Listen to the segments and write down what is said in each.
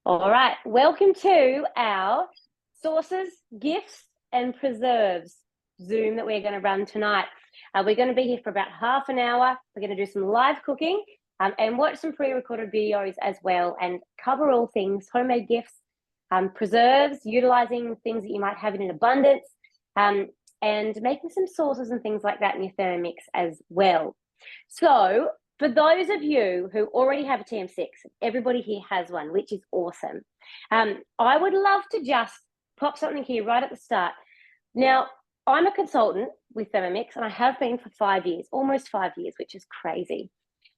All right, welcome to our sauces, gifts, and preserves Zoom that we're going to run tonight. We're going to be here for about half an hour. We're going to do some live cooking and watch some pre-recorded videos as well, and cover all things homemade gifts, preserves, utilizing things that you might have in abundance, and making some sauces and things like that in your Thermomix as well. So for those of you who already have a TM6, everybody here has one, which is awesome. I would love to just pop something here right at the start. Now, I'm a consultant with Thermomix, and I have been for 5 years, almost 5 years, which is crazy.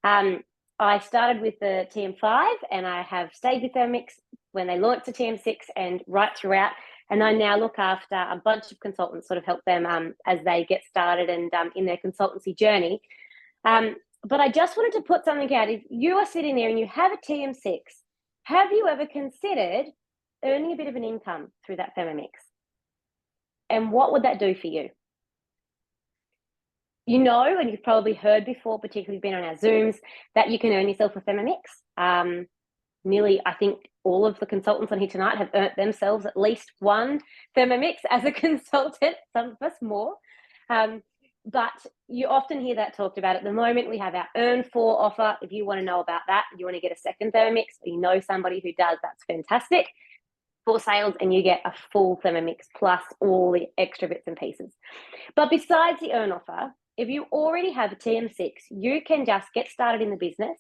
I started with the TM5, and I have stayed with Thermomix when they launched the TM6 and right throughout. And I now look after a bunch of consultants, sort of help them as they get started and in their consultancy journey. But I just wanted to put something out. If you are sitting there and you have a TM6, have you ever considered earning a bit of an income through that Thermomix? And what would that do for you? You know, and you've probably heard before, particularly been on our Zooms, that you can earn yourself a Thermomix. Nearly, I think all of the consultants on here tonight have earned themselves at least one Thermomix as a consultant, some of us more. But you often hear that talked about. At the moment, we have our Earn For offer. If you want to know about that, you want to get a second Thermomix, or you know somebody who does, that's fantastic. 4 sales, and you get a full Thermomix plus all the extra bits and pieces. But besides the Earn offer, if you already have a TM6, you can just get started in the business.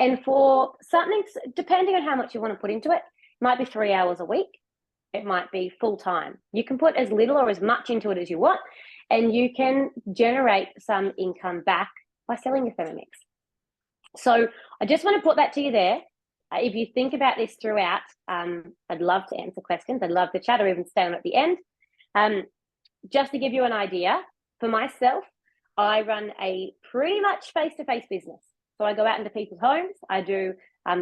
And for something, depending on how much you want to put into it, it might be 3 hours a week. It might be full time. You can put as little or as much into it as you want, and you can generate some income back by selling your Thermomix. So I just want to put that to you there. If you think about this throughout, I'd love to answer questions. I'd love to chat or even stay on at the end. Just to give you an idea, for myself, I run a pretty much face-to-face business. So I go out into people's homes. I do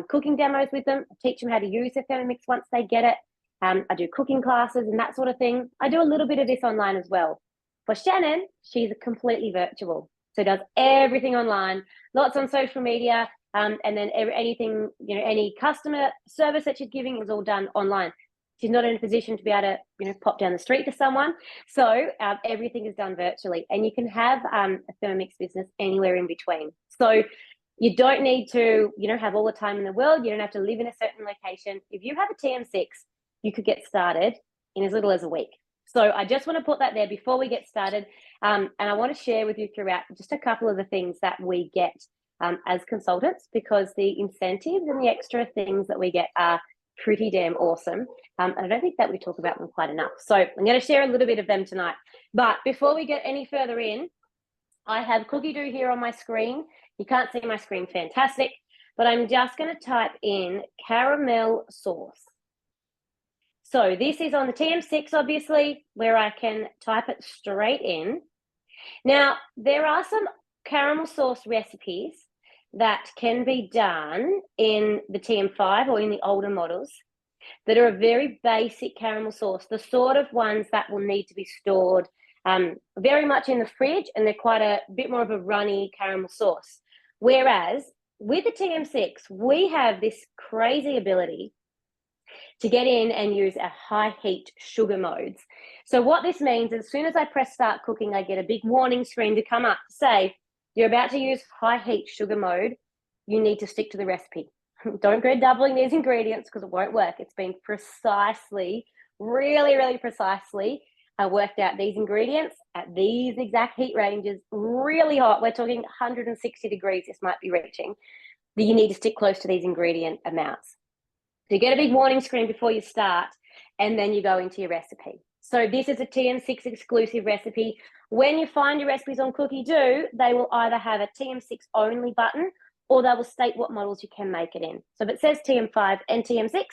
cooking demos with them, teach them how to use their Thermomix once they get it. I do cooking classes and that sort of thing. I do a little bit of this online as well. For Shannon, she's completely virtual. So does everything online, lots on social media, and then anything, any customer service that she's giving is all done online. She's not in a position to be able to, pop down the street to someone. So everything is done virtually, and you can have a Thermomix business anywhere in between. So you don't need to, have all the time in the world. You don't have to live in a certain location. If you have a TM6, you could get started in as little as a week. So I just want to put that there before we get started. And I want to share with you throughout just a couple of the things that we get as consultants, because the incentives and the extra things that we get are pretty damn awesome. And I don't think that we talk about them quite enough. So I'm going to share a little bit of them tonight. But before we get any further in, I have Cookie Doo here on my screen. You can't see my screen, fantastic. But I'm just going to type in caramel sauce. So this is on the TM6, obviously, where I can type it straight in. Now, there are some caramel sauce recipes that can be done in the TM5 or in the older models that are a very basic caramel sauce, the sort of ones that will need to be stored very much in the fridge, and they're quite a bit more of a runny caramel sauce. Whereas with the TM6, we have this crazy ability to get in and use a high heat sugar modes. So what this means is, as soon as I press start cooking, I get a big warning screen to come up to say, you're about to use high heat sugar mode. You need to stick to the recipe. Don't go doubling these ingredients, because it won't work. It's been precisely, really, really precisely worked out, these ingredients at these exact heat ranges, really hot. We're talking 160 degrees this might be reaching. That you need to stick close to these ingredient amounts. So you get a big warning screen before you start, and then you go into your recipe. So this is a TM6 exclusive recipe. When you find your recipes on Cookie Doo, they will either have a TM6 only button, or they will state what models you can make it in. So if it says TM5 and TM6,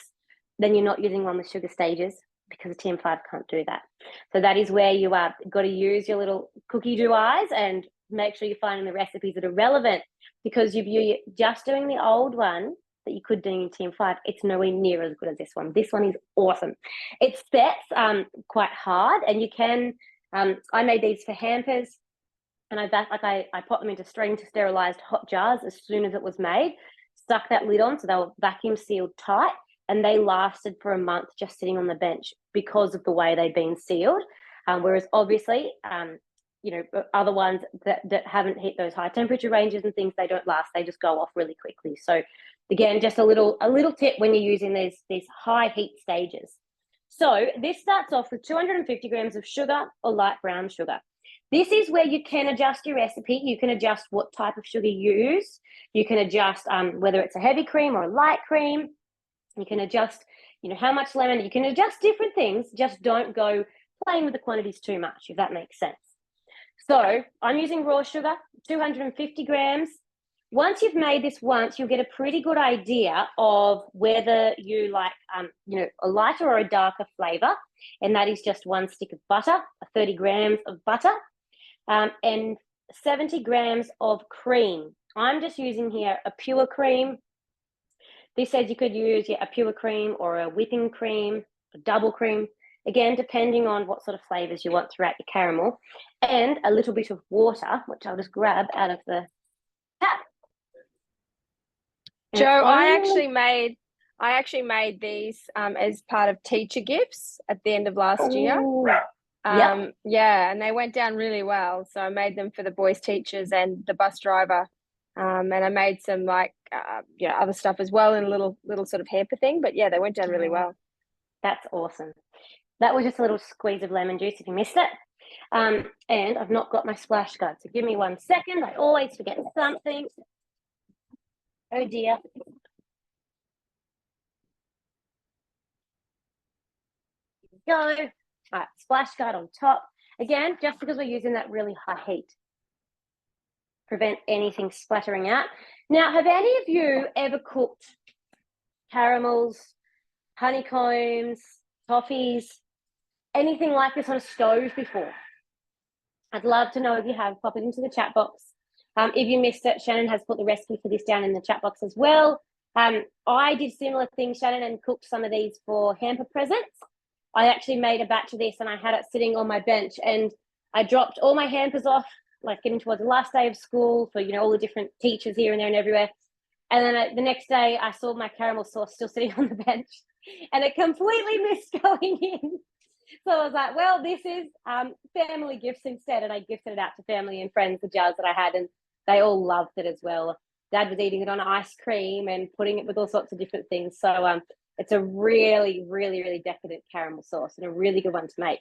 then you're not using one with sugar stages, because the TM5 can't do that. So that is where you are got to use your little Cookie Doo eyes and make sure you're finding the recipes that are relevant, because if you're just doing the old one that you could do in TM5, it's nowhere near as good as this one. This one is awesome. It sets quite hard, and you can, I made these for hampers, and I put them into strained to sterilized hot jars as soon as it was made, stuck that lid on so they were vacuum sealed tight, and they lasted for a month just sitting on the bench because of the way they've been sealed. Whereas obviously, you know, other ones that haven't hit those high temperature ranges and things, they don't last. They just go off really quickly. So again, just a little tip when you're using these high heat stages. So this starts off with 250 grams of sugar or light brown sugar. This is where you can adjust your recipe. You can adjust what type of sugar you use. You can adjust whether it's a heavy cream or a light cream. You can adjust, you know, how much lemon. You can adjust different things. Just don't go playing with the quantities too much, if that makes sense. So I'm using raw sugar, 250 grams. Once you've made this once, you'll get a pretty good idea of whether you like, you know, a lighter or a darker flavor. And that is just 1 stick of butter, 30 grams of butter, and 70 grams of cream. I'm just using here a pure cream. This says you could use a pure cream or a whipping cream, a double cream. Again, depending on what sort of flavors you want throughout your caramel, and a little bit of water, which I'll just grab out of the tap. Jo, I actually made these as part of teacher gifts at the end of last year. Yep. Yeah, and they went down really well. So I made them for the boys' teachers and the bus driver. And I made some like you know, other stuff as well in a little sort of hamper thing. But yeah, they went down really well. That's awesome. That was just a little squeeze of lemon juice if you missed it. And I've not got my splash guard, so give me 1 second. I always forget something. Oh dear. Go. All right, splash guard on top. Again, just because we're using that really high heat. Prevent anything splattering out. Now, have any of you ever cooked caramels, honeycombs, toffees, anything like this on a stove before? I'd love to know if you have. Pop it into the chat box. If you missed it, Shannon has put the recipe for this down in the chat box as well. I did similar things, Shannon, and cooked some of these for hamper presents. I actually made a batch of this and I had it sitting on my bench, and I dropped all my hampers off, like getting towards the last day of school for, you know, all the different teachers here and there and everywhere. And then the next day I saw my caramel sauce still sitting on the bench and it completely missed going in. So I was like, well, this is family gifts instead. And I gifted it out to family and friends, the jars that I had, and they all loved it as well. Dad was eating it on ice cream and putting it with all sorts of different things. So it's a really, really, really decadent caramel sauce and a really good one to make.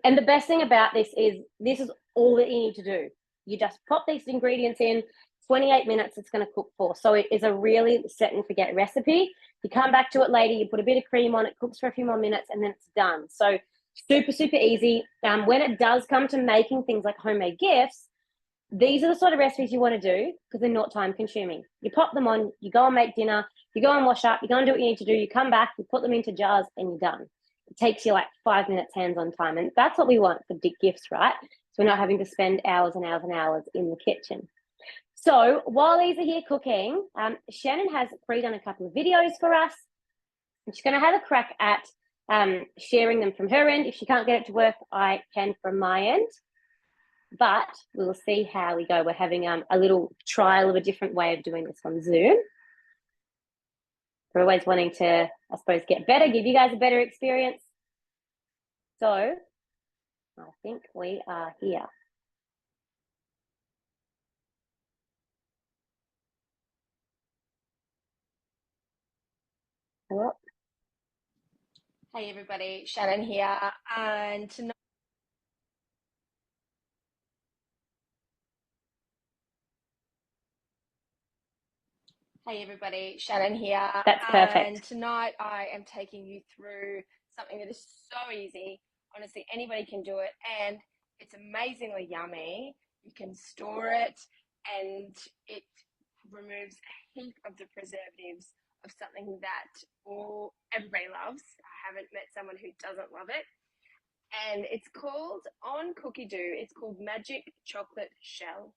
And the best thing about this is all that you need to do. You just pop these ingredients in, 28 minutes it's going to cook for. So it is a really set and forget recipe. You come back to it later, you put a bit of cream on it, cooks for a few more minutes, and then it's done. So super, super easy. When it does come to making things like homemade gifts, these are the sort of recipes you want to do because they're not time consuming. You pop them on, you go and make dinner, you go and wash up, you go and do what you need to do, you come back, you put them into jars, and you're done. It takes you like 5 minutes hands-on time, and that's what we want for gifts, right? So we're not having to spend hours and hours and hours in the kitchen. So while these are here cooking, Shannon has pre-done a couple of videos for us. And she's going to have a crack at sharing them from her end. If she can't get it to work, I can from my end. But we'll see how we go. We're having a little trial of a different way of doing this on Zoom. We're always wanting to, I suppose, get better, give you guys a better experience. So I think we are here. Hello. Hey everybody, Shannon here, and tonight. Hey everybody, Shannon here. That's perfect. And tonight I am taking you through something that is so easy. Honestly, anybody can do it, and it's amazingly yummy. You can store it, and it removes a heap of the preservatives of something that everybody loves. I haven't met someone who doesn't love it. And it's called, on Cookie Doo, it's called Magic Chocolate Shell.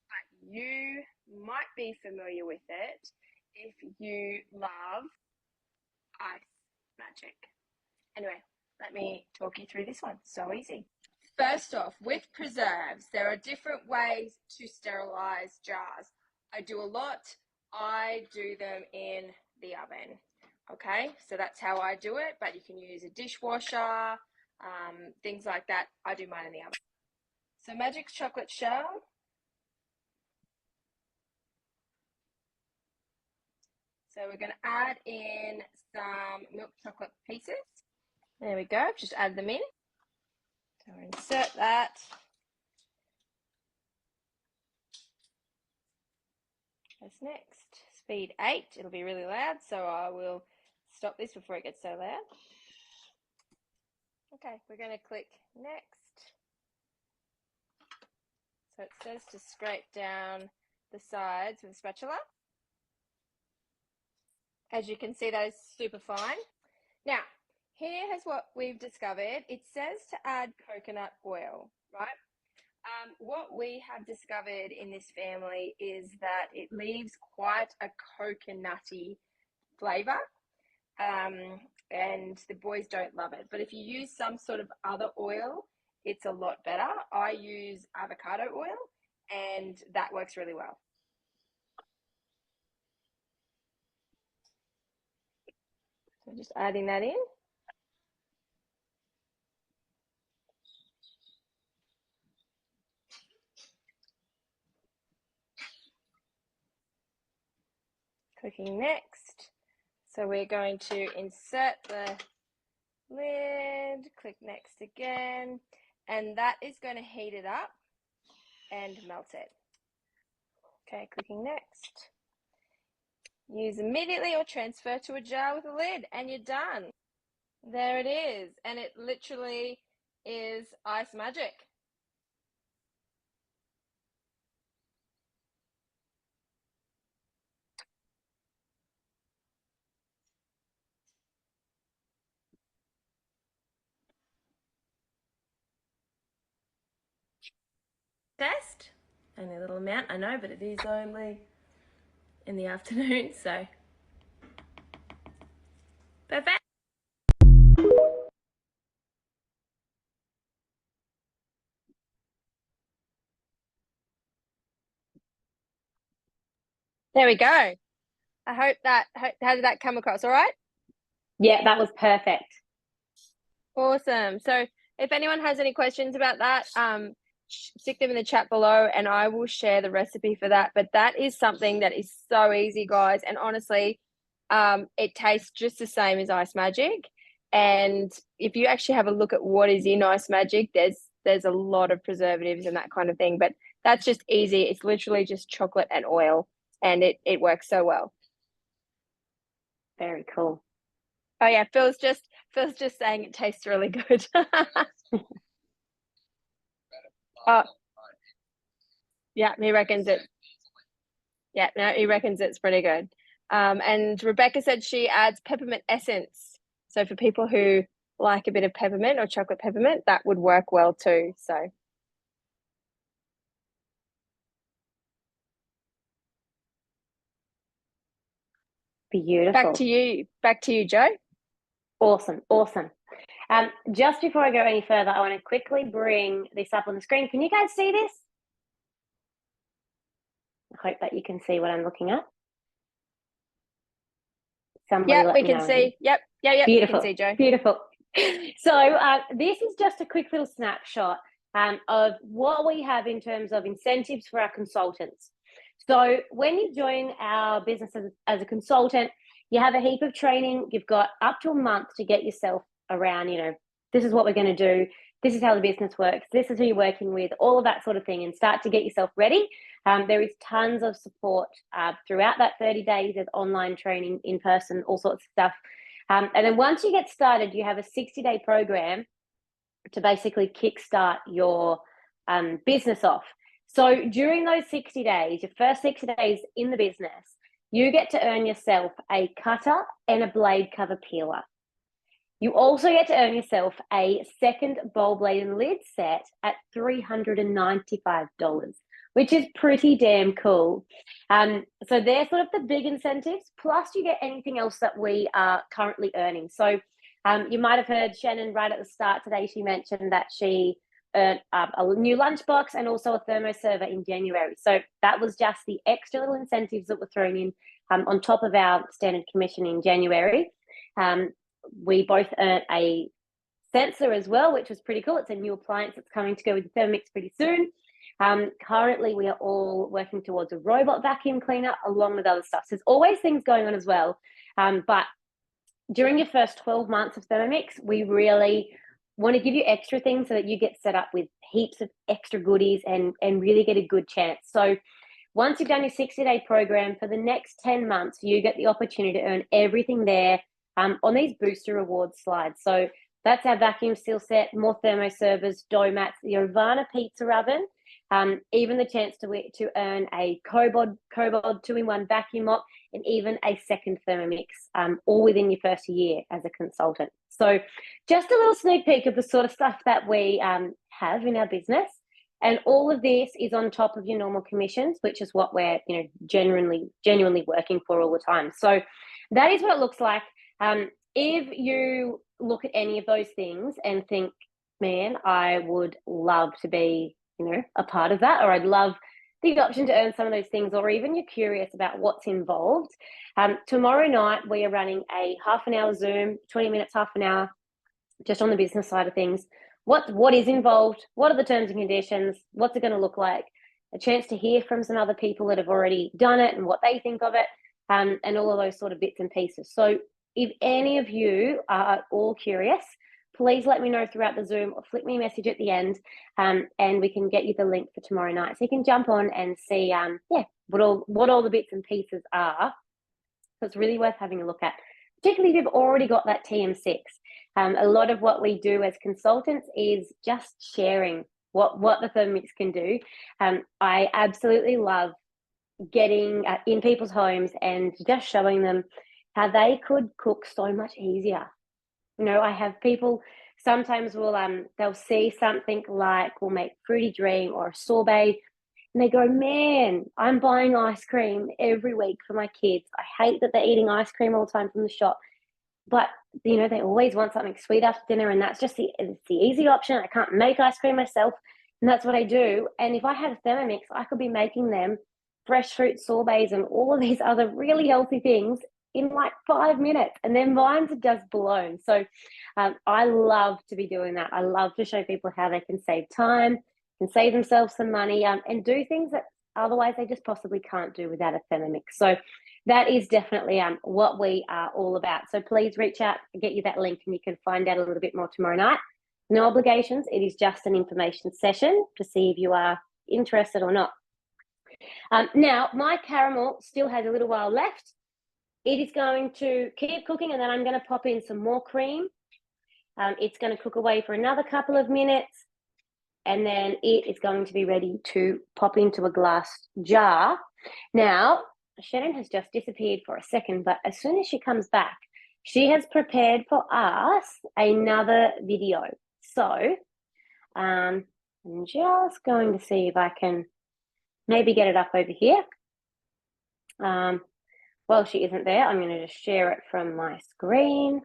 But you might be familiar with it if you love ice magic. Anyway, let me talk you through this one. So easy. First off, with preserves, there are different ways to sterilize jars. I do a lot. I do them in the oven. Okay, so that's how I do it, but you can use a dishwasher, things like that. I do mine in the oven. So Magic's chocolate shell. So we're going to add in some milk chocolate pieces. There we go, just add them in. So insert that. That's next. Speed 8, it'll be really loud, so I will stop this before it gets so loud. Okay, we're going to click next. So it says to scrape down the sides with a spatula. As you can see, that is super fine. Now, here is what we've discovered. It says to add coconut oil, right? What we have discovered in this family is that it leaves quite a coconutty flavour, and the boys don't love it. But if you use some sort of other oil, it's a lot better. I use avocado oil, and that works really well. So just adding that in. Clicking next. So we're going to insert the lid, click next again, and that is going to heat it up and melt it. Okay, clicking next. Use immediately or transfer to a jar with a lid, and you're done. There it is, and it literally is ice magic. Test. Only a little amount, I know, but it is only in the afternoon, so perfect. There we go. I hope that, how did that come across? All right? Yeah, that was perfect. Awesome. So if anyone has any questions about that, stick them in the chat below and I will share the recipe for that. But that is something that is so easy, guys. And honestly, it tastes just the same as Ice Magic. And if you actually have a look at what is in Ice Magic, there's a lot of preservatives and that kind of thing. But that's just easy. It's literally just chocolate and oil, and it works so well. Very cool. Oh yeah, Phil's just saying it tastes really good. Yeah, he reckons it. Yeah, no, he reckons it's pretty good. And Rebecca said she adds peppermint essence. So for people who like a bit of peppermint or chocolate peppermint, that would work well too. So Beautiful. Back to you, Jo. Awesome. Just before I go any further, I want to quickly bring this up on the screen. Can you guys see this? I hope that you can see what I'm looking at. Yeah, we can see. Yep. Beautiful. We can see, Jo. Beautiful. So this is just a quick little snapshot of what we have in terms of incentives for our consultants. So when you join our business as a consultant, you have a heap of training. You've got up to a month to get yourself around, this is what we're going to do. This is how the business works. This is who you're working with, all of that sort of thing, and start to get yourself ready. There is tons of support throughout that 30 days. There's online training, in person, all sorts of stuff. And then once you get started, you have a 60-day program to basically kickstart your business off. So during those 60 days, your first 60 days in the business, you get to earn yourself a cutter and a blade cover peeler. You also get to earn yourself a second bowl blade and lid set at $395, which is pretty damn cool. So they're sort of the big incentives, plus you get anything else that we are currently earning. So you might have heard Shannon right at the start today, she mentioned that she earned a new lunchbox and also a thermo server in January. So that was just the extra little incentives that we're throwing in on top of our standard commission in January. We both earned a sensor as well, which was pretty cool. It's a new appliance that's coming to go with the Thermomix pretty soon. Currently, we are all working towards a robot vacuum cleaner along with other stuff. So there's always things going on as well. But during your first 12 months of Thermomix, we really want to give you extra things so that you get set up with heaps of extra goodies and really get a good chance. So once you've done your 60-day program, for the next 10 months, you get the opportunity to earn everything there on these booster rewards slides. So that's our vacuum seal set, more thermo servers, dough mats, the Ovana pizza oven, even the chance to earn a Kobold 2-in-1 vacuum mop, and even a second Thermomix, all within your first year as a consultant. So just a little sneak peek of the sort of stuff that we have in our business. And all of this is on top of your normal commissions, which is what we're, genuinely working for all the time. So that is what it looks like. If you look at any of those things and think, man, I would love to be, a part of that, or I'd love the option to earn some of those things, or even you're curious about what's involved, tomorrow night we are running a half an hour Zoom, 20 minutes, half an hour, just on the business side of things. What is involved? What are the terms and conditions? What's it going to look like? A chance to hear from some other people that have already done it and what they think of it, and all of those sort of bits and pieces. So if any of you are at all curious, please let me know throughout the Zoom or flick me a message at the end, and we can get you the link for tomorrow night. So you can jump on and see what all the bits and pieces are. So it's really worth having a look at, particularly if you've already got that TM6. A lot of what we do as consultants is just sharing what the Thermomix can do. I absolutely love getting in people's homes and just showing them how they could cook so much easier. I have people sometimes they'll see something like we'll make fruity dream or a sorbet, and they go, man, I'm buying ice cream every week for my kids. I hate that they're eating ice cream all the time from the shop. But, they always want something sweet after dinner, and that's just it's the easy option. I can't make ice cream myself, and that's what I do. And if I had a Thermomix, I could be making them fresh fruit sorbets and all of these other really healthy things in like 5 minutes, and their minds are just blown. So I love to be doing that. I love to show people how they can save time, can save themselves some money, and do things that otherwise they just possibly can't do without a Thermomix. So that is definitely what we are all about. So please reach out and get you that link, and you can find out a little bit more tomorrow night. No obligations. It is just an information session to see if you are interested or not. Now, my caramel still has a little while left. It is going to keep cooking, and then I'm going to pop in some more cream. It's going to cook away for another couple of minutes, and then it is going to be ready to pop into a glass jar. Now, Shannon has just disappeared for a second, but as soon as she comes back, she has prepared for us another video. So I'm just going to see if I can maybe get it up over here. While she isn't there, I'm going to just share it from my screen.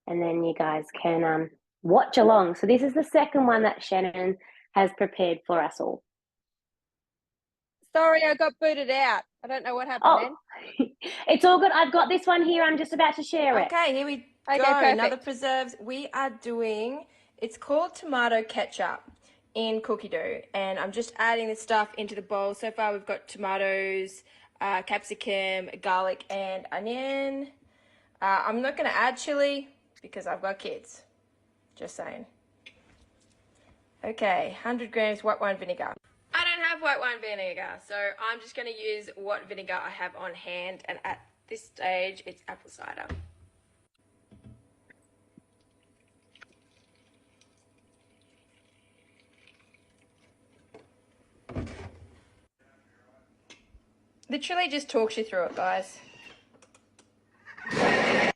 And then you guys can watch along. So this is the second one that Shannon has prepared for us all. Sorry, I got booted out. I don't know what happened then. It's all good. I've got this one here. I'm just about to share it. Okay, here we go. Perfect. Another preserves. We are doing, it's called tomato ketchup in cookie dough. And I'm just adding this stuff into the bowl. So far we've got tomatoes, capsicum, garlic, and onion. I'm not going to add chili because I've got kids. Just saying. Okay, 100 grams white wine vinegar. I don't have white wine vinegar, so I'm just going to use what vinegar I have on hand, and at this stage it's apple cider. Literally just talks you through it, guys.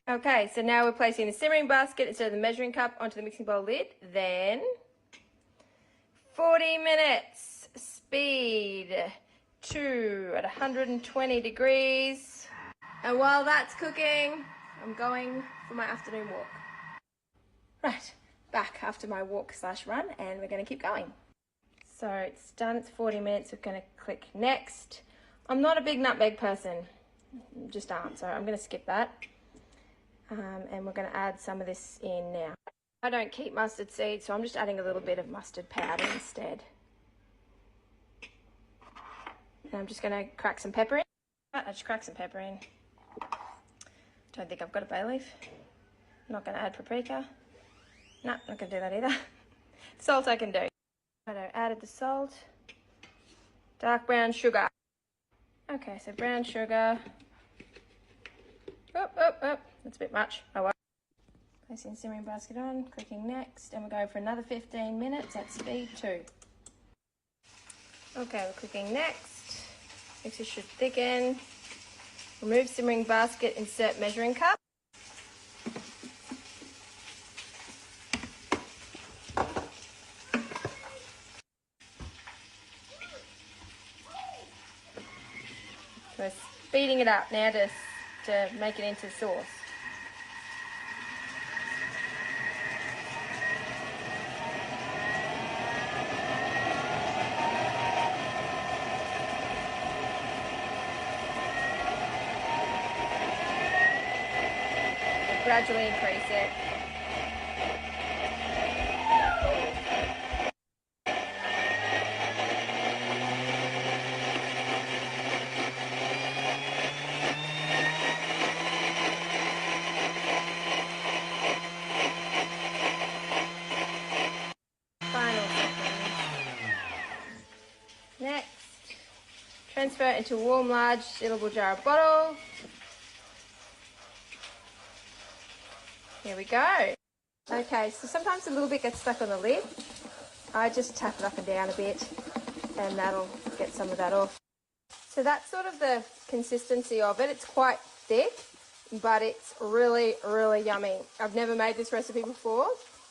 Okay, so now we're placing the simmering basket instead of the measuring cup onto the mixing bowl lid. Then 40 minutes, speed 2 at 120 degrees. And while that's cooking, I'm going for my afternoon walk. Right, back after my walk / run, and we're going to keep going. So it's done, it's 40 minutes. We're going to click next. I'm not a big nutmeg person, just aren't, so I'm going to skip that. And we're going to add some of this in now. I don't keep mustard seeds, so I'm just adding a little bit of mustard powder instead. And I'm just going to crack some pepper in. I just crack some pepper in. Don't think I've got a bay leaf. I'm not going to add paprika. No, not going to do that either. Salt I can do. I added the salt. Dark brown sugar. Okay, so brown sugar. Oh, that's a bit much. Oh well. Placing simmering basket on, cooking next, and we're going for another 15 minutes at speed 2. Okay, we're cooking next. Mixture should thicken. Remove simmering basket, insert measuring cup. So we're speeding it up now to make it into sauce. Gradually increase it. Final seconds. Next, transfer into a warm, large, sealable jar or bottle. Here we go. Okay, so sometimes a little bit gets stuck on the lid. I just tap it up and down a bit and that'll get some of that off. So that's sort of the consistency of it. It's quite thick, but it's really, really yummy. I've never made this recipe before.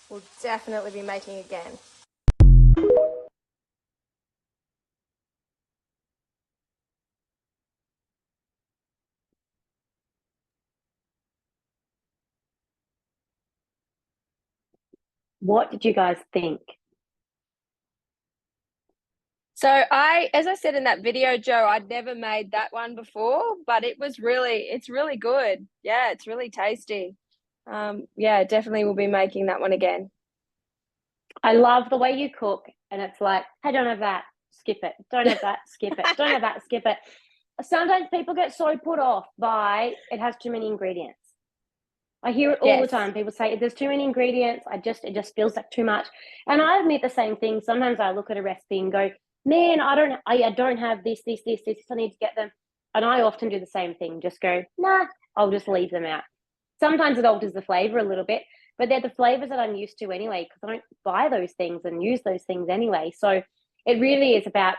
We'll definitely be making again. What did you guys think? So as I said in that video, Joe, I'd never made that one before, but it's really good. Yeah, it's really tasty. Yeah, definitely we'll be making that one again. I love the way you cook, and it's like, hey, don't have that, skip it. Don't have that, skip it. Don't have that, skip it. Sometimes people get so put off by it has too many ingredients. I hear it all the time. People say, there's too many ingredients. It just feels like too much. And I admit the same thing. Sometimes I look at a recipe and go, man, I don't have this. I need to get them. And I often do the same thing. Just go, nah, I'll just leave them out. Sometimes it alters the flavor a little bit, but they're the flavors that I'm used to anyway, because I don't buy those things and use those things anyway. So it really is about,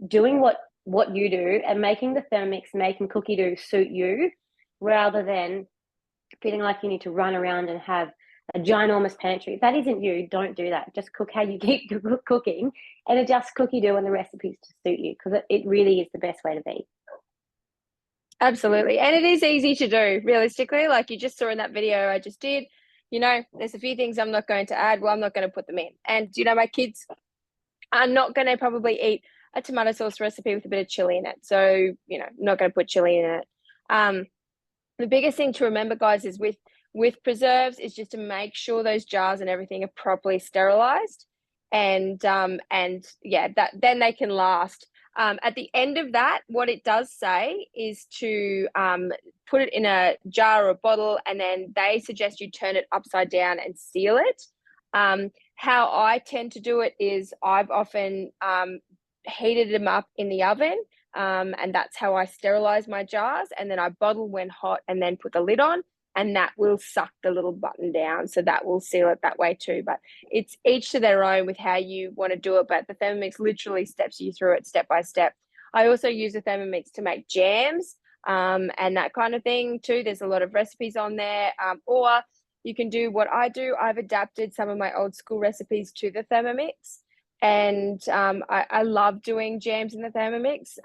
doing what you do and making the Thermomix, making cookie dough suit you, rather than feeling like you need to run around and have a ginormous pantry. If that isn't you, don't do that. Just cook how you keep cooking and adjust cookie dough and the recipes to suit you, because it really is the best way to be. Absolutely. And it is easy to do, realistically. Like you just saw in that video I just did, there's a few things I'm not going to add. Well, I'm not going to put them in. And, my kids are not going to probably eat a tomato sauce recipe with a bit of chili in it. So, I'm not going to put chili in it. The biggest thing to remember, guys, is with preserves is just to make sure those jars and everything are properly sterilized, and yeah, that then they can last. At the end of that, what it does say is to put it in a jar or a bottle, and then they suggest you turn it upside down and seal it. How I tend to do it is I've often heated them up in the oven. And that's how I sterilize my jars. And then I bottle when hot and then put the lid on, and that will suck the little button down. So that will seal it that way too. But it's each to their own with how you want to do it. But the Thermomix literally steps you through it step by step. I also use the Thermomix to make jams and that kind of thing too. There's a lot of recipes on there. Or you can do what I do. I've adapted some of my old school recipes to the Thermomix. And I love doing jams in the Thermomix.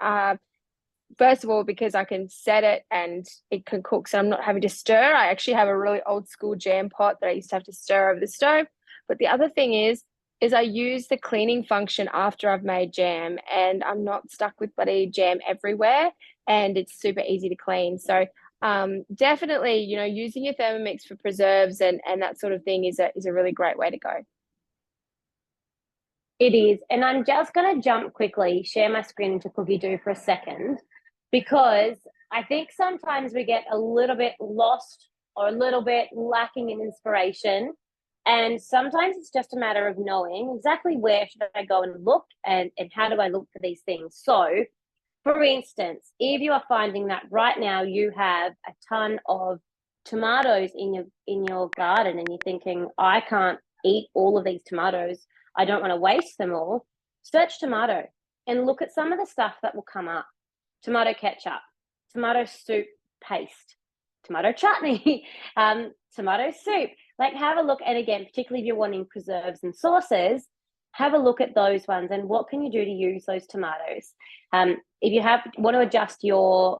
First of all, because I can set it and it can cook, so I'm not having to stir. I actually have a really old school jam pot that I used to have to stir over the stove. But the other thing is is I use the cleaning function after I've made jam, and I'm not stuck with bloody jam everywhere, and it's super easy to clean. So definitely, you know, using your Thermomix for preserves and that sort of thing is a really great way to go. It is. And I'm just going to jump quickly, share my screen into Cookie Dough for a second, because I think sometimes we get a little bit lost or a little bit lacking in inspiration. And sometimes it's just a matter of knowing exactly where should I go and look, and how do I look for these things. So, for instance, if you are finding that right now you have a ton of tomatoes in your garden and you're thinking, I can't eat all of these tomatoes, I don't want to waste them all, search tomato and look at some of the stuff that will come up. Tomato ketchup, tomato soup paste, tomato chutney, tomato soup. Like, have a look. And again, particularly if you're wanting preserves and sauces, have a look at those ones and what can you do to use those tomatoes. If you want to adjust your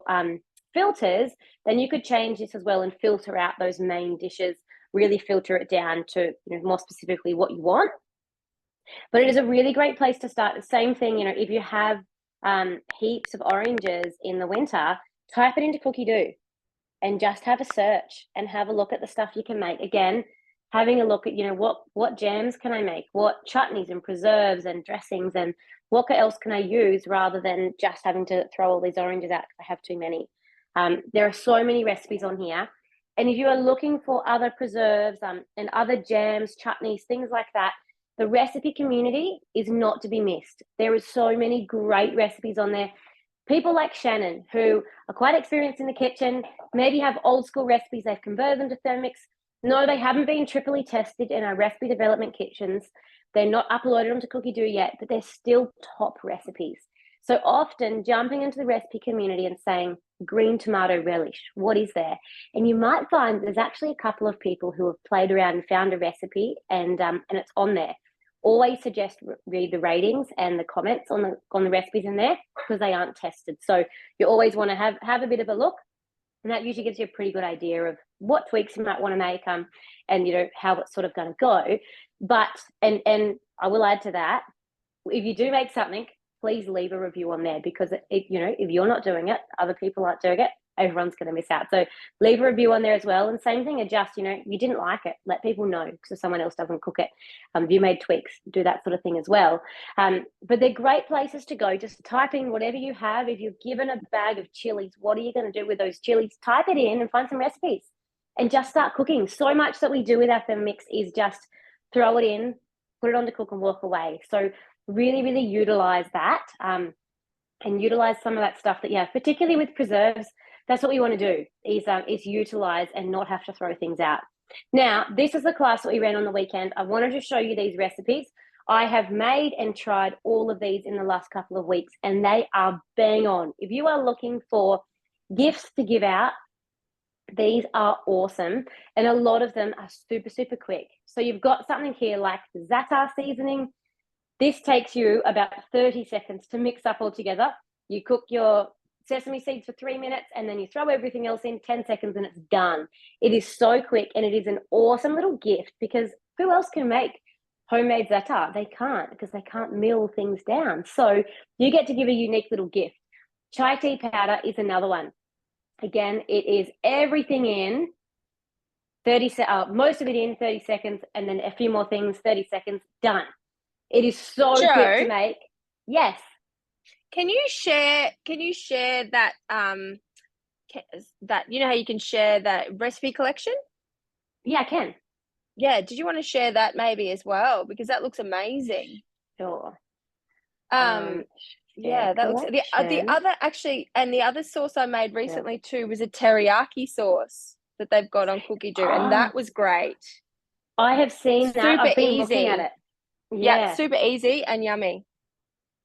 filters, then you could change this as well and filter out those main dishes, really filter it down to, you know, more specifically what you want. But it is a really great place to start. The same thing, you know, if you have heaps of oranges in the winter, type it into Cookie Dough and just have a search and have a look at the stuff you can make. Again, having a look at, you know, what jams can I make, what chutneys and preserves and dressings, and what else can I use, rather than just having to throw all these oranges out because I have too many. There are so many recipes on here. And if you are looking for other preserves and other jams, chutneys, things like that, the recipe community is not to be missed. There is so many great recipes on there. People like Shannon, who are quite experienced in the kitchen, maybe have old school recipes, they've converted them to Thermomix. No, they haven't been triply tested in our recipe development kitchens. They're not uploaded onto Cookie Dough yet, but they're still top recipes. So often jumping into the recipe community and saying, green tomato relish, what is there? And you might find there's actually a couple of people who have played around and found a recipe, and it's on there. Always suggest read the ratings and the comments on the recipes in there, because they aren't tested. So you always want to have a bit of a look, and that usually gives you a pretty good idea of what tweaks you might want to make, and you know how it's sort of going to go. But and I will add to that, if you do make something, please leave a review on there, because you know, if you're not doing it, other people aren't doing it, everyone's going to miss out. So leave a review on there as well. And same thing, adjust, you know, you didn't like it, let people know, because if someone else doesn't cook it, if you made tweaks, do that sort of thing as well. But they're great places to go. Just type in whatever you have. If you're given a bag of chilies, what are you going to do with those chilies? Type it in and find some recipes and just start cooking. So much that we do with our Thermomix is just throw it in, put it on to cook and walk away. So really, really utilize that, and utilize some of that stuff that you have, particularly with preserves. That's what we want to do, is utilize and not have to throw things out. Now, this is the class that we ran on the weekend. I wanted to show you these recipes. I have made and tried all of these in the last couple of weeks, and they are bang on. If you are looking for gifts to give out, these are awesome. And a lot of them are super, super quick. So you've got something here like za'atar seasoning. This takes you about 30 seconds to mix up all together. You cook your sesame seeds for 3 minutes, and then you throw everything else in 10 seconds and it's done. It is so quick, and it is an awesome little gift, because who else can make homemade za'atar? They can't, because they can't mill things down. So you get to give a unique little gift. Chai tea powder is another one. Again, it is everything in most of it in 30 seconds, and then a few more things, 30 seconds, done. It is so quick to make. Yes. Can you share that that, you know how you can share that recipe collection? Yeah, I can. Yeah, did you want to share that maybe as well, because that looks amazing? Sure. Yeah, that looks the other, actually, and the other sauce I made recently too was a teriyaki sauce that they've got on Cookie Dough, and that was great. I have seen that. I've been looking at it. Yeah, super easy and yummy.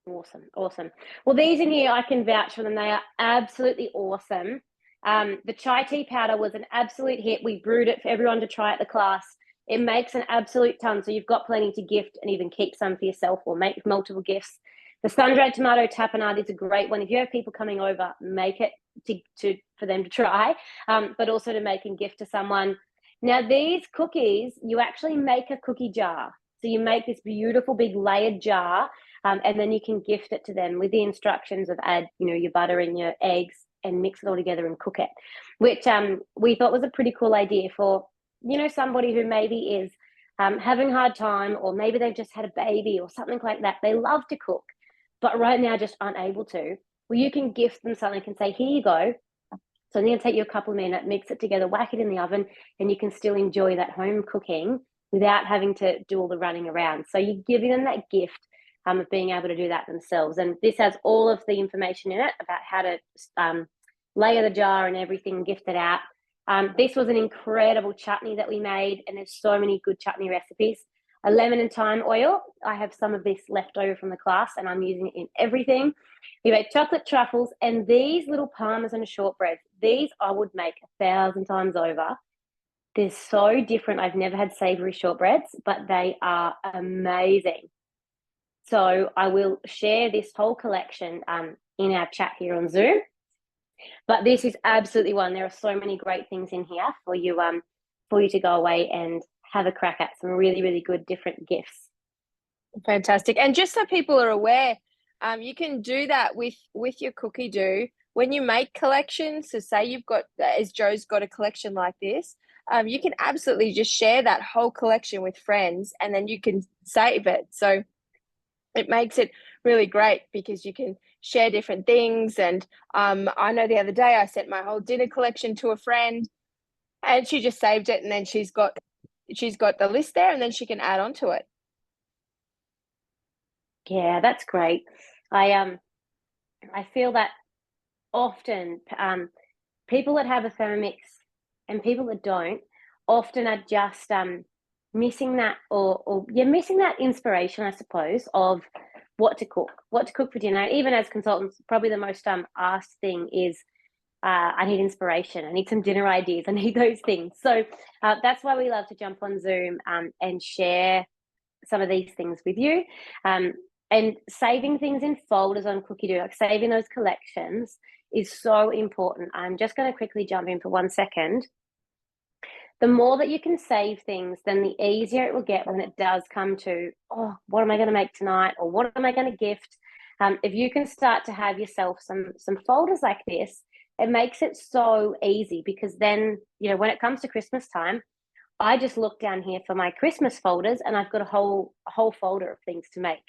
Awesome. Well, these in here, I can vouch for them. They are absolutely awesome. The chai tea powder was an absolute hit. We brewed it for everyone to try at the class. It makes an absolute ton, so you've got plenty to gift and even keep some for yourself or make multiple gifts. The sun-dried tomato tapenade is a great one. If you have people coming over, make it for them to try, but also to make and gift to someone. Now, these cookies, you actually make a cookie jar. So you make this beautiful big layered jar, and then you can gift it to them with the instructions of add, your butter and your eggs and mix it all together and cook it, which we thought was a pretty cool idea for, somebody who maybe is having a hard time, or maybe they've just had a baby or something like that. They love to cook, but right now just aren't able to. Well, you can gift them something and say, here you go. So it's going to take you a couple of minutes, mix it together, whack it in the oven, and you can still enjoy that home cooking without having to do all the running around. So you're giving them that gift of being able to do that themselves. And this has all of the information in it about how to layer the jar and everything, gift it out. This was an incredible chutney that we made, and there's so many good chutney recipes. A lemon and thyme oil. I have some of this left over from the class, and I'm using it in everything. We made chocolate truffles, and these little parmesan shortbreads. These I would make 1,000 times over. They're so different. I've never had savory shortbreads, but they are amazing. So I will share this whole collection in our chat here on Zoom. But this is absolutely one. There are so many great things in here for you to go away and have a crack at some really, really good different gifts. Fantastic. And just so people are aware, you can do that with your cookie dough when you make collections. So say you've got, as Joe's got a collection like this, you can absolutely just share that whole collection with friends, and then you can save it. So it makes it really great because you can share different things. And I know the other day I sent my whole dinner collection to a friend, and she just saved it, and then she's got the list there, and then she can add on to it. Yeah, that's great. I feel that often people that have a Thermomix and people that don't often are just missing that, or missing that inspiration, I suppose, of what to cook for dinner. Even as consultants, probably the most asked thing is, I need inspiration. I need some dinner ideas. I need those things. So that's why we love to jump on Zoom and share some of these things with you. And saving things in folders on Cookie Dough, like saving those collections, is so important. I'm just going to quickly jump in for 1 second. The more that you can save things, then the easier it will get when it does come to, oh, what am I going to make tonight? Or what am I going to gift? If you can start to have yourself some folders like this, it makes it so easy, because then, when it comes to Christmas time, I just look down here for my Christmas folders, and I've got a whole folder of things to make.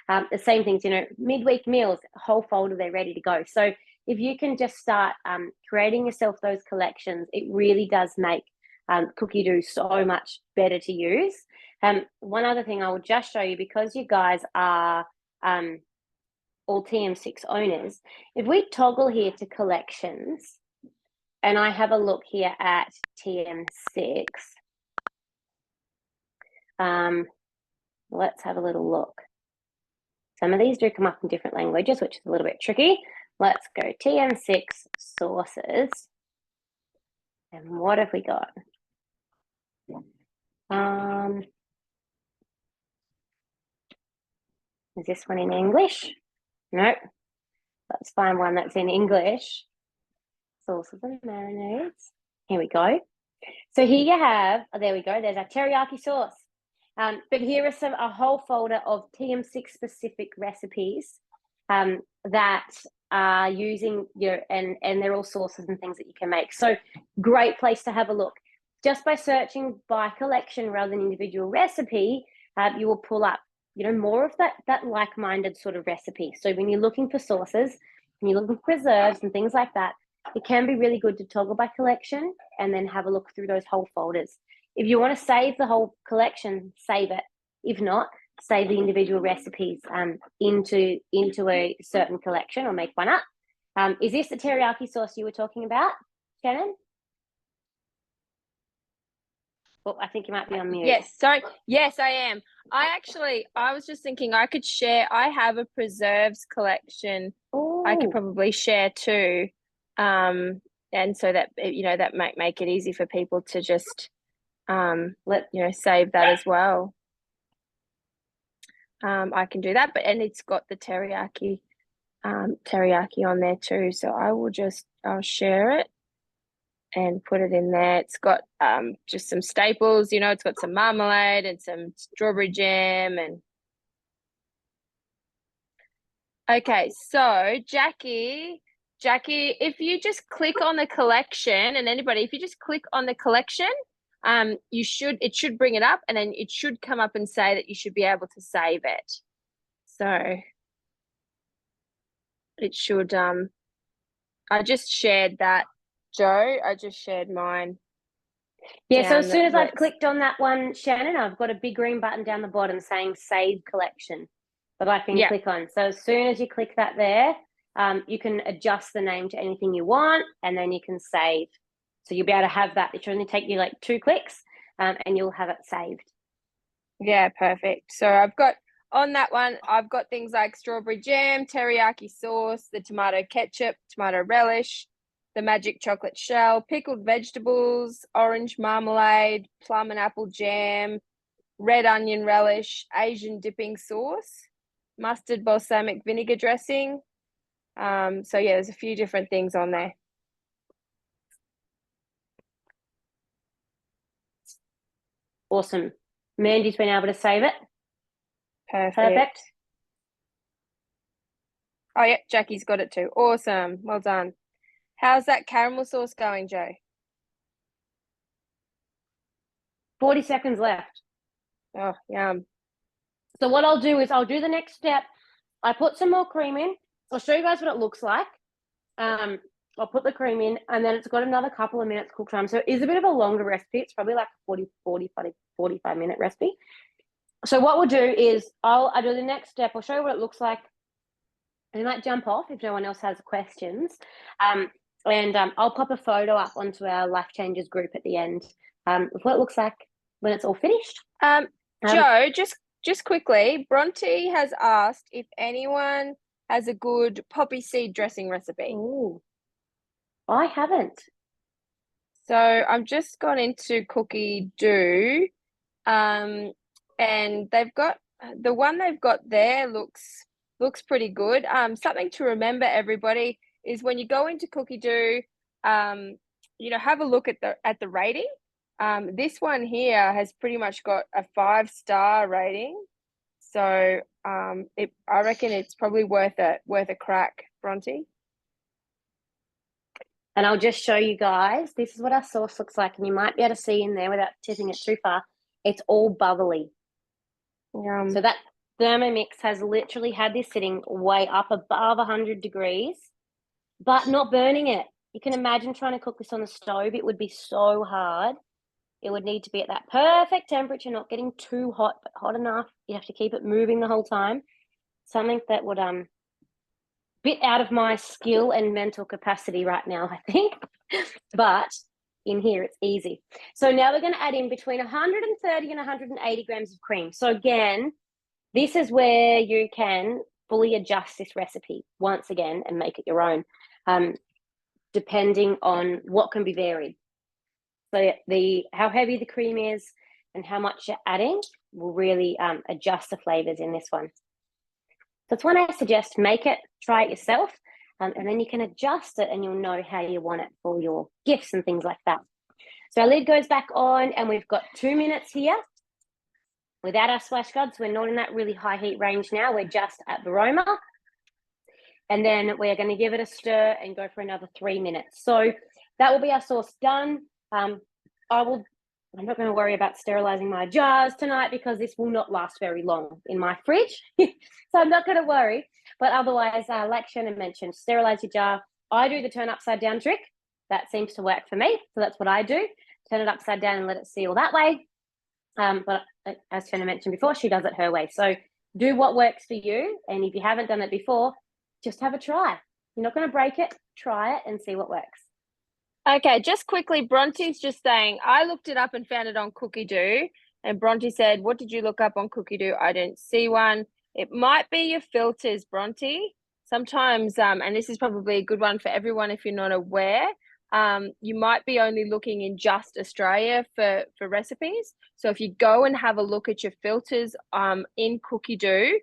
The same things, midweek meals, a whole folder, they're ready to go. So if you can just start creating yourself those collections, it really does make Cookie Dough so much better to use. One other thing I will just show you, because you guys are all TM6 owners, if we toggle here to collections, and I have a look here at TM6, let's have a little look. Some of these do come up in different languages, which is a little bit tricky. Let's go TM6 sources. And what have we got? Is this one in English? Nope. Let's find one that's in English. Sauces and marinades. Here we go. So here you have, there we go, there's our teriyaki sauce. But here are a whole folder of TM6 specific recipes that are using and they're all sauces and things that you can make. So great place to have a look. Just by searching by collection rather than individual recipe, you will pull up, more of that like-minded sort of recipe. So when you're looking for sauces, and you're looking for preserves and things like that, it can be really good to toggle by collection and then have a look through those whole folders. If you want to save the whole collection, save it. If not, save the individual recipes into a certain collection, or make one up. Is this the teriyaki sauce you were talking about, Shannon? Oh, I think you might be on mute. Yes, sorry. Yes, I am. I was just thinking I could share. I have a preserves collection. Ooh. I could probably share too. And so that, that might make it easy for people to just, save that as well. I can do that, and it's got the teriyaki on there too. So I'll share it. and put it in there. It's got just some staples, you know, it's got some marmalade and some strawberry jam and okay, so Jackie, if you just click on the collection, and anybody, if you just click on the collection, it should bring it up, and then it should come up and say that you should be able to save it. So it should, I just shared that, Joe. I just shared mine. Yeah, so as soon as I've clicked on that one, Shannon, I've got a big green button down the bottom saying Save Collection that I can click on. So as soon as you click that there, you can adjust the name to anything you want, and then you can save. So you'll be able to have that. It should only take you like 2 clicks, and you'll have it saved. Yeah, perfect. So I've got on that one, I've got things like strawberry jam, teriyaki sauce, the tomato ketchup, tomato relish, the magic chocolate shell, pickled vegetables, orange marmalade, plum and apple jam, red onion relish, Asian dipping sauce, mustard balsamic vinegar dressing. So yeah, there's a few different things on there. Awesome. Mandy's been able to save it. Perfect. Oh yeah, Jackie's got it too. Awesome. Well done. How's that caramel sauce going, Joe? 40 seconds left. Oh, yum. So what I'll do is I'll do the next step. I put some more cream in. I'll show you guys what it looks like. I'll put the cream in, and then it's got another couple of minutes cook time. So it is a bit of a longer recipe. It's probably like a 45-minute recipe. So what we'll do is I'll do the next step. I'll show you what it looks like. And you might jump off if no one else has questions. I'll pop a photo up onto our Life Changers group at the end of what it looks like when it's all finished. Joe, just quickly, Bronte has asked if anyone has a good poppy seed dressing recipe. Ooh, I haven't. So I've just gone into Cookie Do, and they've got the one they've got there looks pretty good. Something to remember, everybody, is when you go into Cookie Do, you know, have a look at the rating. This one here has pretty much got a 5-star rating, so I reckon it's probably worth a crack, Bronte. And I'll just show you guys. This is what our sauce looks like, and you might be able to see in there without tipping it too far. It's all bubbly. So that Thermomix has literally had this sitting way up above 100 degrees, but not burning it. You can imagine trying to cook this on the stove. It would be so hard. It would need to be at that perfect temperature, not getting too hot, but hot enough. You have to keep it moving the whole time. Something that would bit out of my skill and mental capacity right now, I think. But in here, it's easy. So now we're going to add in between 130 and 180 grams of cream. So again, this is where you can fully adjust this recipe once again and make it your own, depending on what can be varied. So how heavy the cream is and how much you're adding will really adjust the flavors in this one. That's when I suggest make it, try it yourself, and then you can adjust it and you'll know how you want it for your gifts and things like that. So our lid goes back on, and we've got 2 minutes here without our splash guards. We're not in that really high heat range now. We're just at varoma. And then we're going to give it a stir and go for another 3 minutes. So that will be our sauce done. I'm not going to worry about sterilizing my jars tonight because this will not last very long in my fridge. So I'm not going to worry. But otherwise, like Shannon mentioned, sterilize your jar. I do the turn upside down trick. That seems to work for me. So that's what I do. Turn it upside down and let it seal that way. But as Shannon mentioned before, she does it her way. So do what works for you. And if you haven't done it before, just have a try. You're not going to break it. Try it and see what works. Okay, just quickly, Bronte's just saying, I looked it up and found it on Cookie Do, and Bronte said, what did you look up on Cookie Do? I didn't see one. It might be your filters, Bronte. Sometimes, and this is probably a good one for everyone if you're not aware, you might be only looking in just Australia for recipes. So if you go and have a look at your filters in Cookie Do,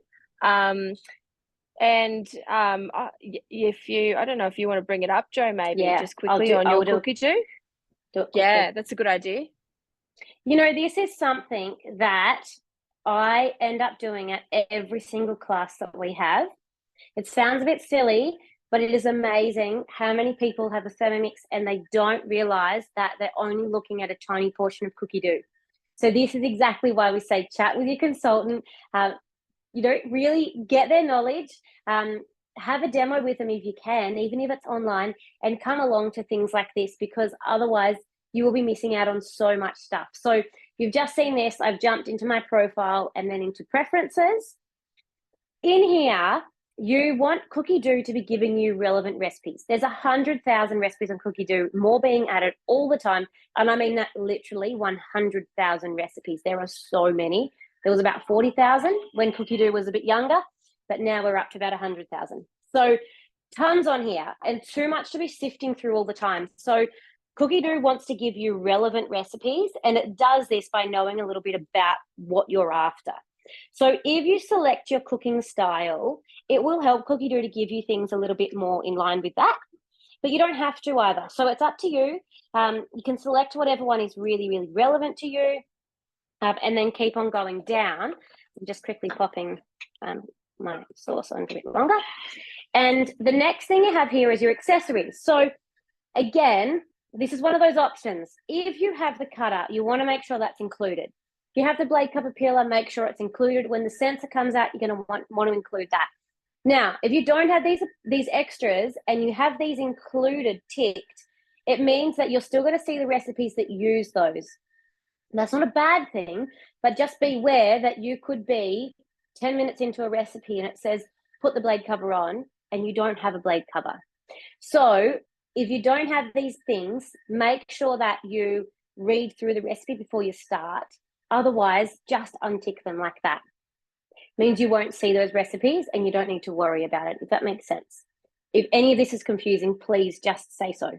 and if you, I don't know if you want to bring it up, Joe, maybe just quickly on your Cookie Do. Do it quickly. Yeah, that's a good idea. You know, this is something that I end up doing at every single class that we have. It sounds a bit silly, but it is amazing how many people have a Thermomix and they don't realize that they're only looking at a tiny portion of cookie dough. So this is exactly why we say chat with your consultant. You know, really get their knowledge. Have a demo with them if you can, even if it's online, and come along to things like this, because otherwise you will be missing out on so much stuff. So you've just seen this. I've jumped into my profile and then into preferences. In here, you want Cookie Dough to be giving you relevant recipes. There's 100,000 recipes on Cookie Dough, more being added all the time. And I mean that literally 100,000 recipes. There are so many. There was about 40,000 when Cookie Dough was a bit younger, but now we're up to about 100,000. So tons on here and too much to be sifting through all the time. So Cookie Dough wants to give you relevant recipes, and it does this by knowing a little bit about what you're after. So if you select your cooking style, it will help Cookie Dough to give you things a little bit more in line with that, but you don't have to either. So it's up to you. You can select whatever one is really, really relevant to you, and then keep on going down. I'm just quickly popping my sauce on a bit longer. And the next thing you have here is your accessories. So again, this is one of those options. If you have the cutter, you want to make sure that's included. If you have the blade cup peeler, make sure it's included. When the sensor comes out, you're going to want to include that. Now, if you don't have these extras and you have these included ticked, it means that you're still going to see the recipes that use those. That's not a bad thing, but just beware that you could be 10 minutes into a recipe and it says, put the blade cover on, and you don't have a blade cover. So if you don't have these things, make sure that you read through the recipe before you start. Otherwise, just untick them like that. Means you won't see those recipes and you don't need to worry about it, if that makes sense. If any of this is confusing, please just say so.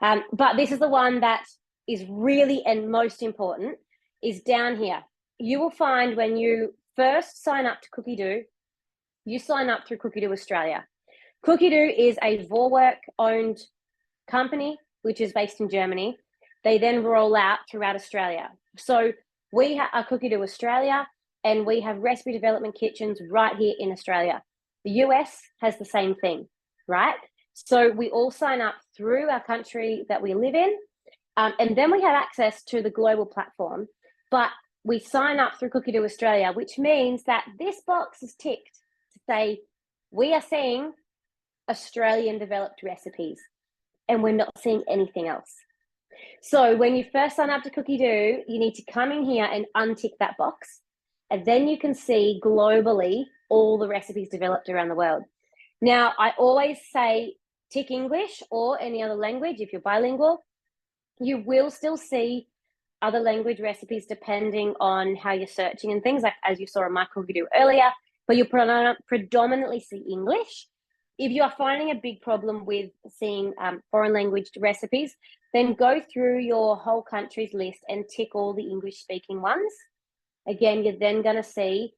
But this is the one that is really and most important, is down here. You will find when you first sign up to Cookie Dough, you sign up through Cookie Dough Australia. Cookie Dough is a Vorwerk-owned company, which is based in Germany. They then roll out throughout Australia. So we have Cookie Dough Australia, and we have recipe development kitchens right here in Australia. The US has the same thing, right? So we all sign up through our country that we live in, and then we have access to the global platform. But we sign up through Cookie Dough Australia, which means that this box is ticked to say, we are seeing Australian developed recipes, and we're not seeing anything else. So when you first sign up to Cookie Dough, you need to come in here and untick that box, and then you can see globally all the recipes developed around the world. Now, I always say tick English or any other language if you're bilingual. You will still see other language recipes depending on how you're searching and things, like as you saw in my Cookie Dough earlier, but you'll predominantly see English. If you are finding a big problem with seeing foreign language recipes, then go through your whole country's list and tick all the English-speaking ones. Again, you're then going to see,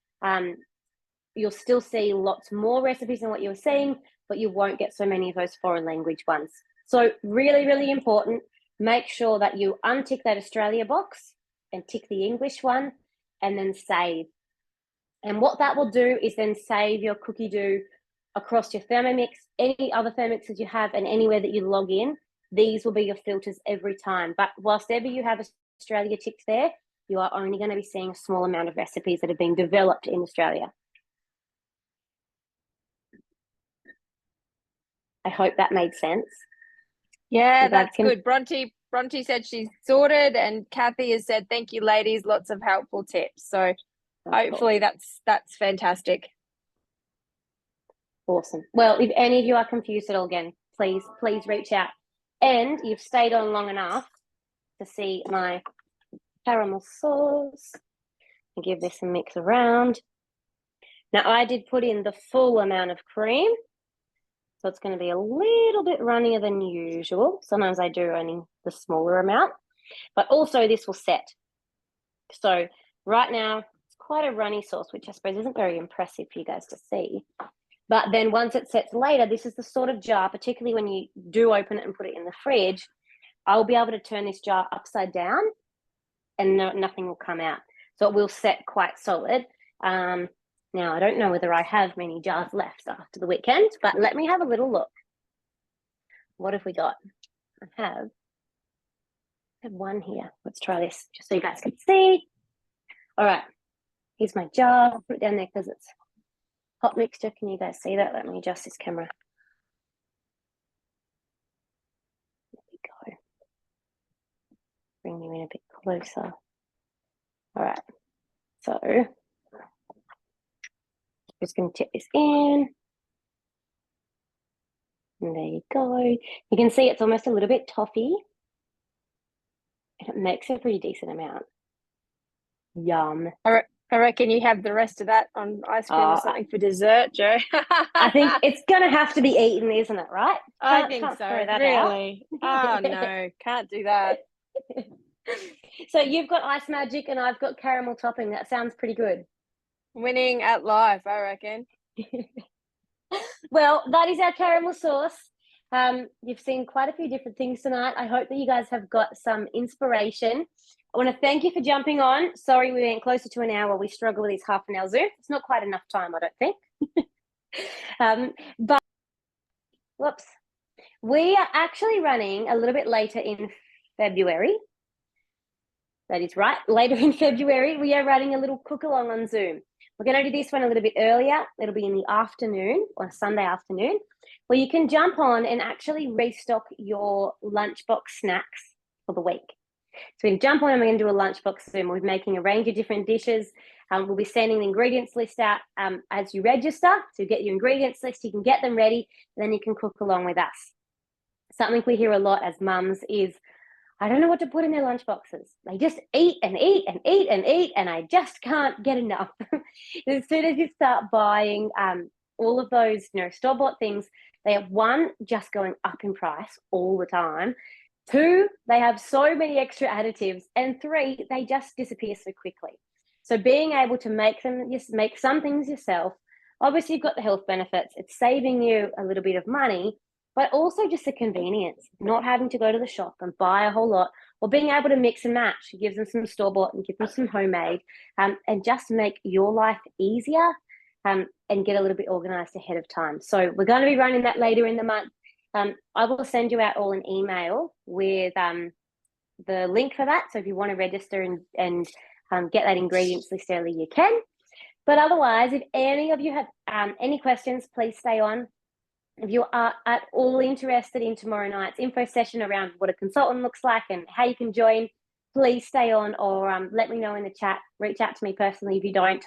you'll still see lots more recipes than what you were seeing, but you won't get so many of those foreign language ones. So really, really important, make sure that you untick that Australia box and tick the English one, and then save. And what that will do is then save your Cookie Dough across your Thermomix, any other Thermomixes you have, and anywhere that you log in. These will be your filters every time. But whilst ever you have Australia ticked there, you are only going to be seeing a small amount of recipes that have been developed in Australia. I hope that made sense. Yeah, that's good. Bronte said she's sorted, and Kathy has said, thank you, ladies, lots of helpful tips. So hopefully that's fantastic. Awesome. Well, if any of you are confused at all, again, please reach out. And you've stayed on long enough to see my caramel sauce. I'll give this a mix around. Now, I did put in the full amount of cream, so it's going to be a little bit runnier than usual. Sometimes I do only the smaller amount, but also this will set. So right now, it's quite a runny sauce, which I suppose isn't very impressive for you guys to see. But then once it sets later, this is the sort of jar, particularly when you do open it and put it in the fridge, I'll be able to turn this jar upside down and nothing will come out. So it will set quite solid. Now, I don't know whether I have many jars left after the weekend, but let me have a little look. What have we got? I have one here. Let's try this just so you guys can see. All right, here's my jar. I'll put it down there because it's hot mixture. Can you guys see that? Let me adjust this camera. There we go. Bring you in a bit closer. All right, so just going to tip this in. And there you go. You can see it's almost a little bit toffee. And it makes a pretty decent amount. Yum. I reckon you have the rest of that on ice cream or something for dessert, Jo. I think it's going to have to be eaten, isn't it, right? I think so, really. Oh, no, can't do that. So you've got ice magic and I've got caramel topping. That sounds pretty good. Winning at life, I reckon. Well, that is our caramel sauce. You've seen quite a few different things tonight. I hope that you guys have got some inspiration. I want to thank you for jumping on. Sorry we went closer to an hour. We struggle with this half an hour Zoom. It's not quite enough time, I don't think. But, whoops. We are actually running a little bit later in February. That is right. Later in February, we are running a little cook-along on Zoom. We're going to do this one a little bit earlier. It'll be in the afternoon or Sunday afternoon, where you can jump on and actually restock your lunchbox snacks for the week. So we can jump on and we're going to do a lunchbox Zoom. We're making a range of different dishes. We'll be sending the ingredients list out as you register. So you get your ingredients list, you can get them ready, and then you can cook along with us. Something we hear a lot as mums is, I don't know what to put in their lunch boxes. They just eat and eat and eat and eat, and I just can't get enough. As soon as you start buying all of those, store-bought things, they have, one, just going up in price all the time. Two, they have so many extra additives. And three, they just disappear so quickly. So being able to make some things yourself, obviously you've got the health benefits. It's saving you a little bit of money, but also just the convenience, not having to go to the shop and buy a whole lot, or being able to mix and match. It gives them some store-bought and give them some homemade, and just make your life easier and get a little bit organised ahead of time. So we're going to be running that later in the month. I will send you out all an email with the link for that. So if you want to register and get that ingredients list early, you can. But otherwise, if any of you have any questions, please stay on. If you are at all interested in tomorrow night's info session around what a consultant looks like and how you can join, please stay on, or let me know in the chat. Reach out to me personally if you don't,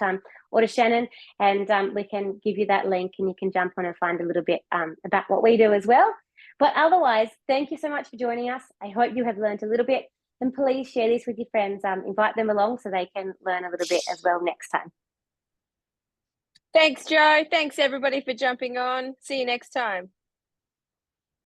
or to Shannon, and we can give you that link and you can jump on and find a little bit about what we do as well. But otherwise, thank you so much for joining us. I hope you have learned a little bit, and please share this with your friends. Invite them along so they can learn a little bit as well next time. Thanks, Jo. Thanks, everybody, for jumping on. See you next time.